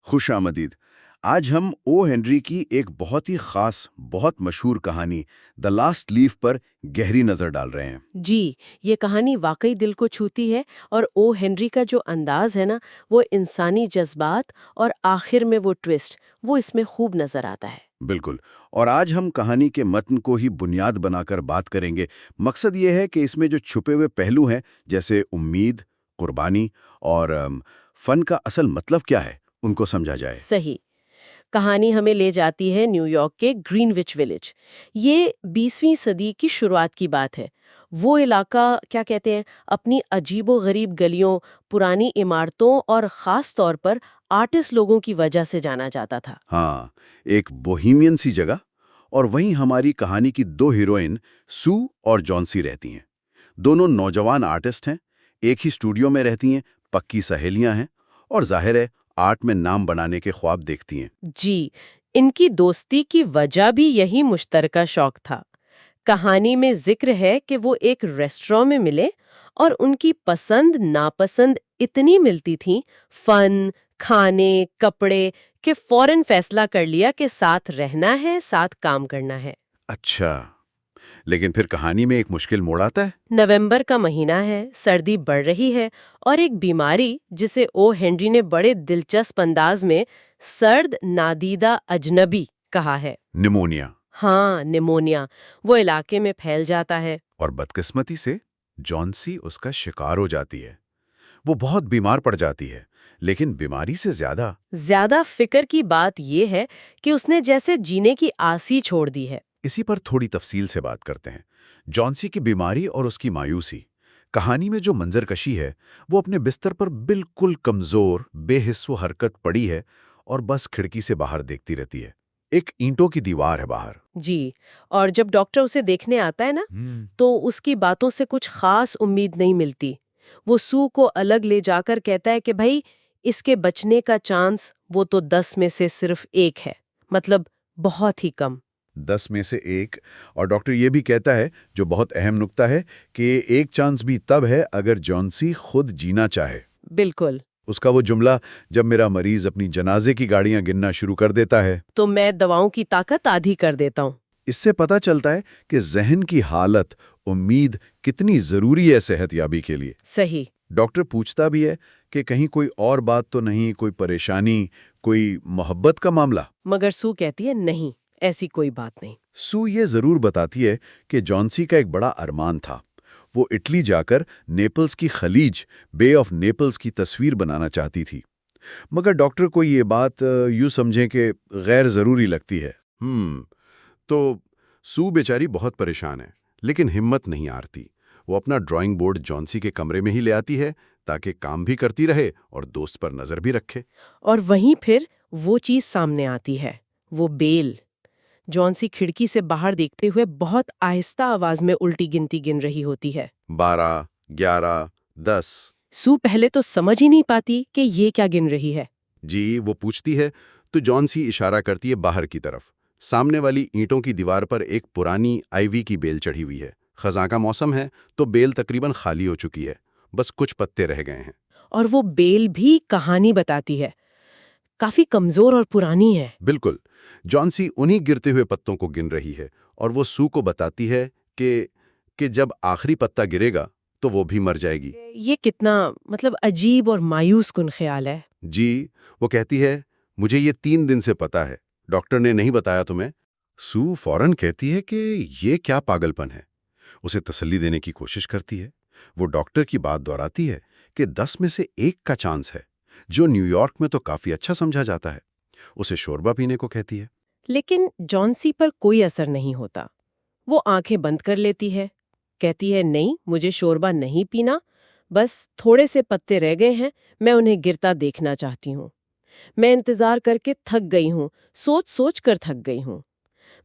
खुश आमदीद। आज हम ओ हेनरी की एक बहुत ही खास, बहुत मशहूर कहानी द लास्ट लीफ पर गहरी नजर डाल रहे हैं। जी, ये कहानी वाकई दिल को छूती है और ओ हेनरी का जो अंदाज है ना, वो इंसानी जज्बात और आखिर में वो ट्विस्ट, वो इसमें खूब नजर आता है। बिल्कुल। और आज हम कहानी के मतन को ही बुनियाद बनाकर बात करेंगे। मकसद ये है कि इसमें जो छुपे हुए पहलू हैं, जैसे उम्मीद, कुर्बानी और फन का असल मतलब क्या है, उनको समझा जाए। सही। कहानी हमें ले जाती है न्यूयॉर्क के ग्रीनविच विलेज। ये 20वीं सदी की शुरुआत की बात है। वो इलाका क्या कहते हैं, अपनी अजीबो-गरीब गलियों, पुरानी इमारतों और खास तौर पर आर्टिस्ट लोगों की वजह से जाना जाता था। हाँ, एक बोहेमियन सी जगह। और वहीं हमारी कहानी की दो हीरोइन सू और जॉन्सी रहती हैं। दोनों नौजवान आर्टिस्ट हैं, एक ही स्टूडियो में रहती हैं, पक्की सहेलियां हैं और जाहिर है आर्ट में नाम बनाने के ख्वाब देखती हैं। जी, इनकी दोस्ती की वजह भी यही मुश्तरका शौक था। कहानी में जिक्र है कि वो एक रेस्टोरेंट में मिले और उनकी पसंद नापसंद इतनी मिलती थी, फन, खाने, कपड़े, कि फौरन फैसला कर लिया कि साथ रहना है, साथ काम करना है। अच्छा, लेकिन फिर कहानी में एक मुश्किल मोड़ आता है। नवंबर का महीना है, सर्दी बढ़ रही है और एक बीमारी जिसे ओ हेनरी ने बड़े दिलचस्प अंदाज में सर्द नादीदा अजनबी कहा है। निमोनिया। हाँ, निमोनिया वो इलाके में फैल जाता है। और बदकिस्मती से जॉन्सी उसका शिकार हो जाती है। वो बहुत बीमार पड़ जाती है, लेकिन बीमारी से ज्यादा फिक्र की बात यह है कि उसने जैसे जीने की आस ही छोड़ दी है। इसी पर थोड़ी तफसील से बात करते हैं। जॉन्सी की बीमारी और उसकी मायूसी। कहानी में जो मंजरकशी है, वो अपने बिस्तर पर बिल्कुल कमजोर, बेहिस्सो हरकत पड़ी है और बस खिड़की से बाहर देखती रहती है। एक ईंटों की दीवार है बाहर। जी, और जब डॉक्टर उसे देखने आता है ना, तो उसकी बातों से कुछ खास उम्मीद नहीं मिलती। वो सू को अलग ले जाकर कहता है कि भाई, इसके बचने का चांस वो तो 10 में से सिर्फ एक है, मतलब बहुत ही कम। 10 में से एक। और डॉक्टर ये भी कहता है, जो बहुत अहम नुक्ता है, कि एक चांस भी तब है अगर जॉन्सी खुद जीना चाहे। बिल्कुल। उसका वो जुमला, जब मेरा मरीज अपनी जनाजे की गाड़ियां गिनना शुरू कर देता है, तो मैं दवाओं की ताकत आधी कर देता हूँ। इससे पता चलता है कि जहन की हालत, उम्मीद कितनी जरूरी है सेहतयाबी के लिए। सही। डॉक्टर पूछता भी है कि कहीं कोई और बात तो नहीं, कोई परेशानी, कोई मोहब्बत का मामला। मगर सू कहती है नहीं, ऐसी कोई बात नहीं। सू ये जरूर बताती है कि जॉन्सी का एक बड़ा अरमान था। वो इटली जाकर नेपल्स की खलीज, बे ऑफ नेपल्स की तस्वीर बनाना चाहती थी। मगर डॉक्टर को ये बात यूं समझें कि गैर जरूरी लगती है। तो सू बेचारी बहुत परेशान है, लेकिन हिम्मत नहीं हारती। वो अपना ड्राइंग बोर्ड जॉन्सी के कमरे में ही ले आती है, ताकि काम भी करती रहे और दोस्त पर नजर भी रखे। और वहीं फिर वो चीज सामने आती है, वो बेल। जॉन्सी खिड़की से बाहर देखते हुए बहुत आहिस्ता आवाज में उल्टी गिनती गिन रही होती है। 12, 11, 10। सू पहले तो समझ ही नहीं पाती कि ये क्या गिन रही है। जी, वो पूछती है, तो जॉन्सी इशारा करती है बाहर की तरफ। सामने वाली ईंटों की दीवार पर एक पुरानी आईवी की बेल चढ़ी हुई है। खज़ां का मौसम है, तो बेल तकरीबन खाली हो चुकी है, बस कुछ पत्ते रह गए हैं। और वो बेल भी कहानी बताती है, काफी कमजोर और पुरानी है। बिल्कुल। जॉन्सी उन्हीं गिरते हुए पत्तों को गिन रही है और वो सू को बताती है कि जब आखिरी पत्ता गिरेगा तो वो भी मर जाएगी। ये कितना मतलब अजीब और मायूस कुन ख्याल है। जी, वो कहती है, मुझे ये 3 दिन से पता है, डॉक्टर ने नहीं बताया तुम्हें। सू फौरन कहती है कि ये क्या पागलपन है। उसे तसल्ली देने की कोशिश करती है। वो डॉक्टर की बात दोहराती है कि 10 में से एक का चांस है, जो न्यूयॉर्क में तो काफी अच्छा समझा जाता है। उसे शोरबा पीने को कहती है। लेकिन जॉन्सी पर कोई असर नहीं होता। वो आंखें बंद कर लेती है, कहती है नहीं, मुझे शोरबा नहीं पीना, बस थोड़े से पत्ते रह गए हैं, मैं उन्हें गिरता देखना चाहती हूँ। मैं इंतजार करके थक गई हूँ, सोच सोच कर थक गई हूँ।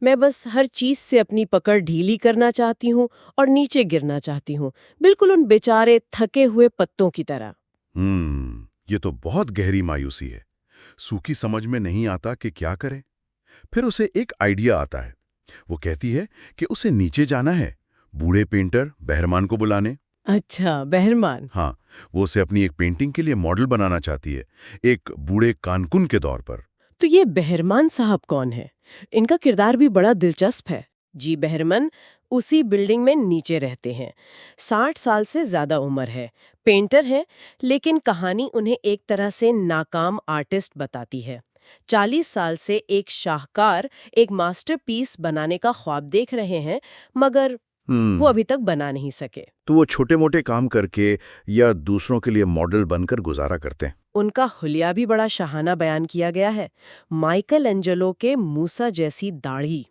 मैं बस हर चीज से अपनी पकड़ ढीली करना चाहती हूँ और नीचे गिरना चाहती हूँ, बिल्कुल उन बेचारे थके हुए पत्तों की तरह। ये तो बहुत गहरी मायूसी है। सू की समझ में नहीं आता कि क्या करे। फिर उसे एक आइडिया आता है। वो कहती है कि उसे नीचे जाना है, बूढ़े पेंटर बहरमान को बुलाने। अच्छा, बहरमान। हाँ, वो उसे अपनी एक पेंटिंग के लिए मॉडल बनाना चाहती है, एक बूढ़े कानकुन के तौर पर। तो ये बहरमान साहब कौन है? इनका किरदार भी बड़ा दिलचस्प है। जी, बहरमान उसी बिल्डिंग में नीचे रहते हैं। 60 साल से ज्यादा उम्र है, पेंटर हैं, लेकिन कहानी उन्हें एक तरह से नाकाम आर्टिस्ट बताती है। 40 साल से एक शाहकार, एक मास्टरपीस बनाने का ख्वाब देख रहे हैं, मगर वो हम्म। अभी तक बना नहीं सके। तो वो छोटे-मोटे काम करके या दूसरों के लिए मॉडल बनकर गुजारा करते हैं। उनका हुलिया भी बड़ा शाहाना बयान किया गया है। माइकल एंजेलो के मूसा जैसी दाढ़ी,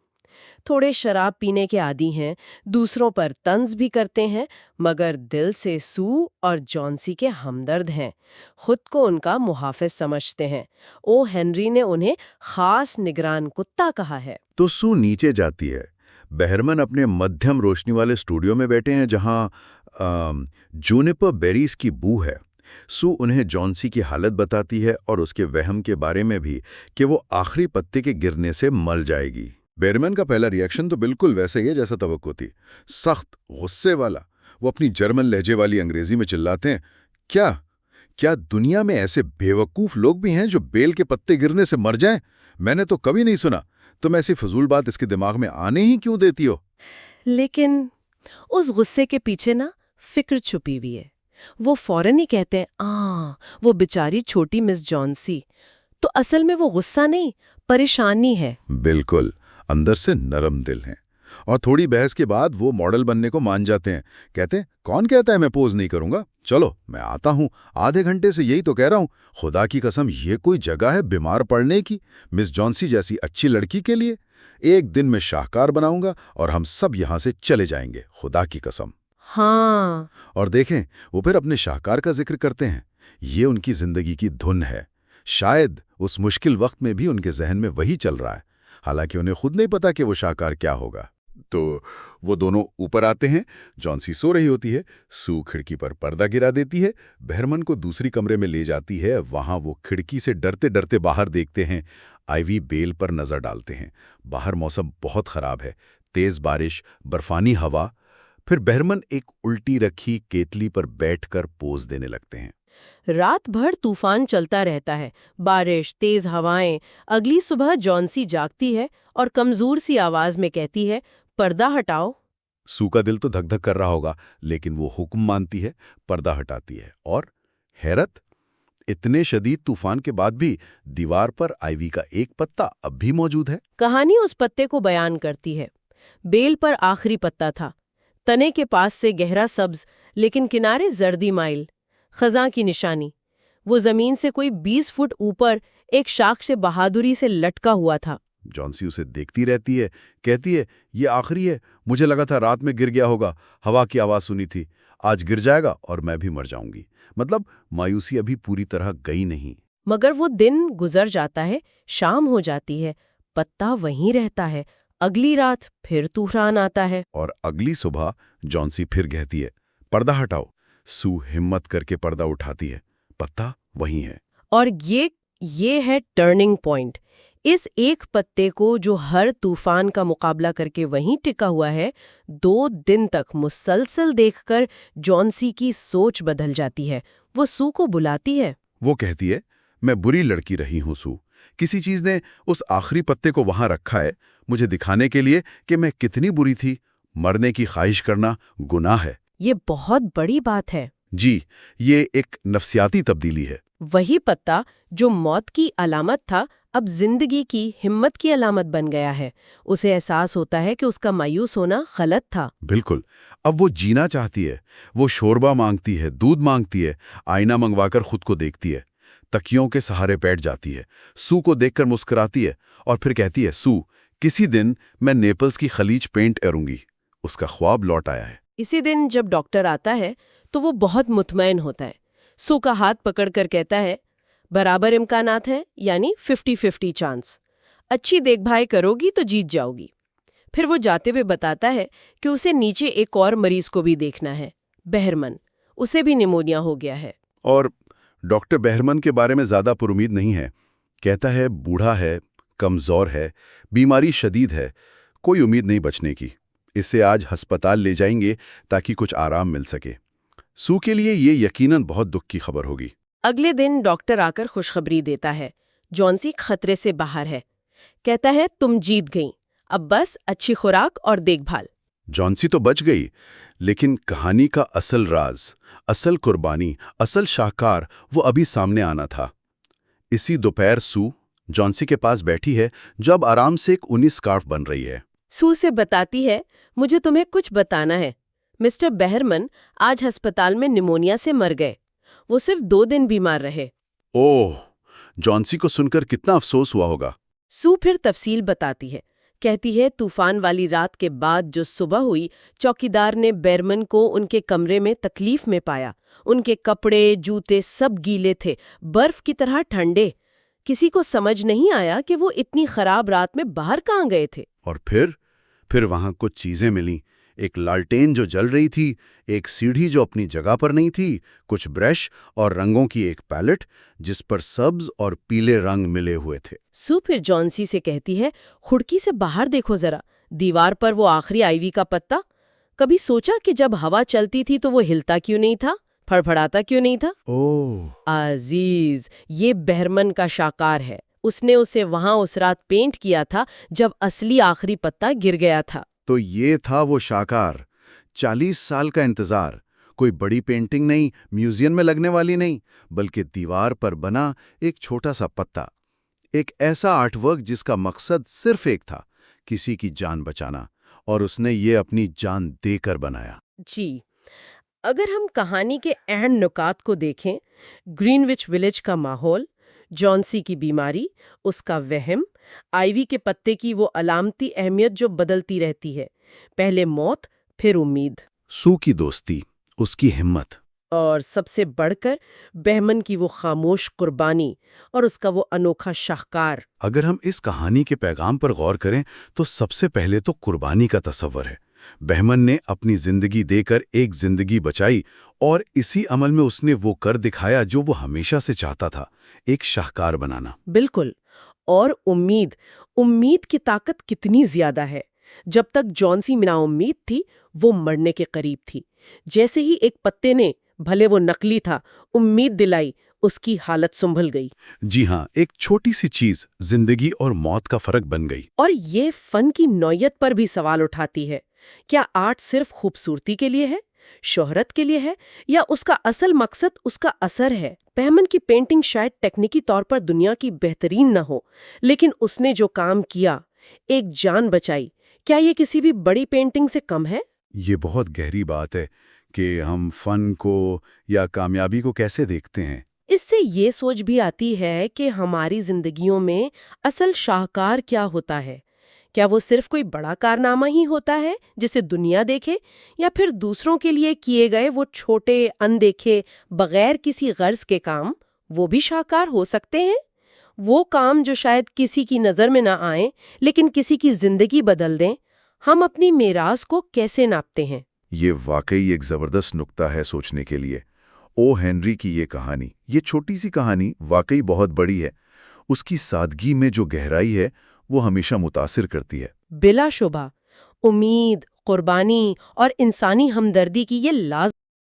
थोड़े शराब पीने के आदी हैं, दूसरों पर तंज भी करते हैं, मगर दिल से सू और जॉन्सी के हमदर्द हैं। खुद को उनका मुहाफिज समझते हैं। ओ हेनरी ने उन्हें खास निगरान कुत्ता कहा है। तो सू नीचे जाती है। बहरमन अपने मध्यम रोशनी वाले स्टूडियो में बैठे हैं जहां जूनिपर बेरीज की बू है। सू उन्हें जॉन्सी की हालत बताती है और उसके वहम के बारे में भी कि वो आखिरी पत्ते के गिरने से मर जाएगी। बेरमन का पहला रिएक्शन तो बिल्कुल वैसे ही है जैसा तवक्को थी, सख्त, गुस्से वाला। वो अपनी जर्मन लहजे वाली अंग्रेजी में चिल्लाते हैं, क्या क्या दुनिया में ऐसे बेवकूफ लोग भी हैं जो बेल के पत्ते गिरने से मर जाएं? मैंने तो कभी नहीं सुना। तुम ऐसी फजूल बात इसके दिमाग में आने ही क्यों देती हो? लेकिन उस गुस्से के पीछे ना फिक्र छुपी हुई है। वो फौरन ही कहते हैं, वो बेचारी छोटी मिस जॉन्सी। तो असल में वो गुस्सा नहीं, परेशानी है। बिल्कुल, अंदर से नरम दिल हैं। और थोड़ी बहस के बाद वो मॉडल बनने को मान जाते हैं। कहते हैं, कौन कहता है मैं पोज नहीं करूंगा? चलो मैं आता हूं। आधे घंटे से यही तो कह रहा हूं। खुदा की कसम, ये कोई जगह है बीमार पड़ने की? मिस जॉन्सी जैसी अच्छी लड़की के लिए? एक दिन में शाहकार बनाऊंगा और हम सब यहां से चले जाएंगे, खुदा की कसम। हाँ। और देखें, वो फिर अपने शाहकार का जिक्र करते हैं। ये उनकी जिंदगी की धुन है। शायद उस मुश्किल वक्त में भी उनके जहन में वही चल रहा है, हालांकि उन्हें खुद नहीं पता कि वो शाहकार क्या होगा। तो वो दोनों ऊपर आते हैं। जॉन्सी सो रही होती है। सू खिड़की पर पर्दा गिरा देती है, बहरमन को दूसरी कमरे में ले जाती है। वहां वो खिड़की से डरते डरते बाहर देखते हैं। आइवी बेल पर नजर डालते हैं। बाहर मौसम बहुत खराब है, तेज बारिश, बर्फानी हवा। फिर बहरमन एक उल्टी रखी केतली पर बैठकर पोज देने लगते हैं। रात भर तूफान चलता रहता है, बारिश, तेज हवाएं। अगली सुबह जॉन्सी जागती है और कमजोर सी आवाज में कहती है, पर्दा हटाओ। सू का दिल तो धक धक कर रहा होगा, लेकिन वो हुक्म मानती है, पर्दा हटाती है। और हैरत, इतने शदीद तूफान के बाद भी दीवार पर आइवी का एक पत्ता अब भी मौजूद है। कहानी उस पत्ते को बयान करती है। बेल पर आखिरी पत्ता था, तने के पास से गहरा सब्ज, लेकिन किनारे जर्दी माइल, खजां की निशानी। वो जमीन से कोई 20 फुट ऊपर एक शाख से बहादुरी से लटका हुआ था। जॉन्सी उसे देखती रहती है, कहती है, ये आखिरी है। मुझे लगा था रात में गिर गया होगा, हवा की आवाज सुनी थी। आज गिर जाएगा और मैं भी मर जाऊंगी। मतलब मायूसी अभी पूरी तरह गई नहीं। मगर वो दिन गुजर जाता है, शाम हो जाती है, पत्ता वहीं रहता है। अगली रात फिर तूफान आता है। और अगली सुबह जॉन्सी फिर कहती है, पर्दा हटाओ। सू हिम्मत करके पर्दा उठाती है, पत्ता वहीं है। और ये है टर्निंग पॉइंट। इस एक पत्ते को जो हर तूफान का मुकाबला करके वहीं टिका हुआ है, 2 दिन तक मुसलसल देखकर जॉन्सी की सोच बदल जाती है। वो सू को बुलाती है। वो कहती है, मैं बुरी लड़की रही हूं सू। किसी चीज ने उस आखिरी पत्ते को वहां रखा है, मुझे दिखाने के लिए कि मैं कितनी बुरी थी। मरने की ख्वाहिश करना गुनाह है। ये बहुत बड़ी बात है। जी, ये एक नफ्सियाती तब्दीली है। वही पत्ता जो मौत की अलामत था, अब जिंदगी की, हिम्मत की अलामत बन गया है। उसे एहसास होता है कि उसका मायूस होना गलत था। बिल्कुल। अब वो जीना चाहती है। वो शोरबा मांगती है, दूध मांगती है, आईना मंगवाकर खुद को देखती है, तकियों के सहारे बैठ जाती है, सू को देखकर मुस्कुराती है और फिर कहती है, सू, किसी दिन मैं नेपल्स की खलीज पेंट करूंगी। उसका ख्वाब लौट आया है। इसी दिन जब डॉक्टर आता है तो वो बहुत मुतमईन होता है। सू का हाथ पकड़कर कहता है, बराबर इम्कानात हैं, यानी 50-50 चांस। अच्छी देखभाल करोगी तो जीत जाओगी। फिर वो जाते हुए बताता है कि उसे नीचे एक और मरीज को भी देखना है, बहरमन। उसे भी निमोनिया हो गया है। और डॉक्टर बहरमन के बारे में ज्यादा पुरुमीद नहीं है। कहता है, बूढ़ा है, कमजोर है, बीमारी शदीद है, कोई उम्मीद नहीं बचने की। इसे आज अस्पताल ले जाएंगे ताकि कुछ आराम मिल सके। सू के लिए ये यकीनन बहुत दुख की खबर होगी। अगले दिन डॉक्टर आकर खुशखबरी देता है, जॉन्सी खतरे से बाहर है। कहता है तुम जीत गई, अब बस अच्छी खुराक और देखभाल। जॉन्सी तो बच गई, लेकिन कहानी का असल राज, असल कुर्बानी, असल शाहकार वो अभी सामने आना था। इसी दोपहर सू जॉन्सी के पास बैठी है, जब आराम से एक ऊनी स्कार्फ बन रही है। सू से बताती है, मुझे तुम्हें कुछ बताना है। मिस्टर बेहरमन आज अस्पताल में निमोनिया से मर गए। वो सिर्फ 2 दिन बीमार रहे। ओह, जॉन्सी को सुनकर कितना अफसोस हुआ होगा। सू फिर तफसील बताती है। कहती है तूफान वाली रात के बाद जो सुबह हुई, चौकीदार ने बेरमन को उनके कमरे में तकलीफ में पाया। उनके कपड़े, जूते सब गीले थे, बर्फ की तरह ठंडे। किसी को समझ नहीं आया कि वो इतनी खराब रात में बाहर कहाँ गए थे। और फिर वहां कुछ चीजें मिली। एक लालटेन जो जल रही थी, एक सीढ़ी जो अपनी जगह पर नहीं थी, कुछ ब्रश और रंगों की एक पैलेट जिस पर सब्ज और पीले रंग मिले हुए थे। सू फिर जॉन्सी से कहती है, खिड़की से बाहर देखो जरा, दीवार पर वो आखिरी आईवी का पत्ता। कभी सोचा कि जब हवा चलती थी तो वो हिलता क्यों नहीं था, फड़फड़ाता क्यों नहीं था? ओह, अजीज, ये बेहरमन का शाकार है। उसने उसे वहां उस रात पेंट किया था जब असली आखिरी पत्ता गिर गया था। तो ये था वो शाहकार। 40 साल का इंतजार, कोई बड़ी पेंटिंग नहीं, म्यूजियम में लगने वाली नहीं, बल्कि दीवार पर बना एक छोटा सा पत्ता। एक ऐसा आर्टवर्क जिसका मकसद सिर्फ एक था, किसी की जान बचाना, और उसने ये अपनी जान देकर बनाया। जी, अगर हम कहानी के अहम नुकात को देखें, ग्रीनविच विलेज का माहौल, जॉन्सी की बीमारी, उसका वहम, आइवी के पत्ते की वो अलामती अहमियत जो बदलती रहती है, पहले मौत फिर उम्मीद, सू की दोस्ती, उसकी हिम्मत, और सबसे बढ़कर बेहमन की वो खामोश कुर्बानी और उसका वो अनोखा शाहकार। अगर हम इस कहानी के पैगाम पर गौर करें तो सबसे पहले तो कुर्बानी का तस्वर है। बेहमन ने अपनी जिंदगी देकर एक जिंदगी बचाई, और इसी अमल में उसने वो कर दिखाया जो वो हमेशा से चाहता था, एक शाहकार बनाना। बिल्कुल। और उम्मीद, उम्मीद की ताकत कितनी ज्यादा है। जब तक जॉन्सी बिना उम्मीद थी, वो मरने के करीब थी। जैसे ही एक पत्ते ने, भले वो नकली था, उम्मीद दिलाई, उसकी हालत संभल गई। जी हाँ, एक छोटी सी चीज जिंदगी और मौत का फर्क बन गई। और ये फन की नौयत पर भी सवाल उठाती है। क्या आर्ट सिर्फ खूबसूरती के लिए है, शोहरत के लिए है, या उसका असल मकसद उसका असर है? बेहमन की पेंटिंग शायद टेक्निकी तौर पर दुनिया की बेहतरीन न हो, लेकिन उसने जो काम किया, एक जान बचाई, क्या ये किसी भी बड़ी पेंटिंग से कम है? ये बहुत गहरी बात है कि हम फन को या कामयाबी को कैसे देखते हैं। इससे ये सोच भी आती है कि हमारी जिंदगियों में असल शाहकार क्या होता है। क्या वो सिर्फ कोई बड़ा कारनामा ही होता है जिसे दुनिया देखे, या फिर दूसरों के लिए किए गए वो छोटे, अनदेखे, बगैर किसी गर्ज के काम, वो भी शाहकार हो सकते हैं? वो काम जो शायद किसी की नज़र में ना आए, लेकिन किसी की जिंदगी बदल दें। हम अपनी मीरास को कैसे नापते हैं? ये वाकई एक जबरदस्त नुक्ता है सोचने के लिए। ओ हेनरी की ये कहानी, ये छोटी सी कहानी वाकई बहुत बड़ी है। उसकी सादगी में जो गहराई है वो हमेशा मुतासिर करती है। बिलाशुबा, उम्मीद, कुर्बानी और इंसानी हमदर्दी की ये लाज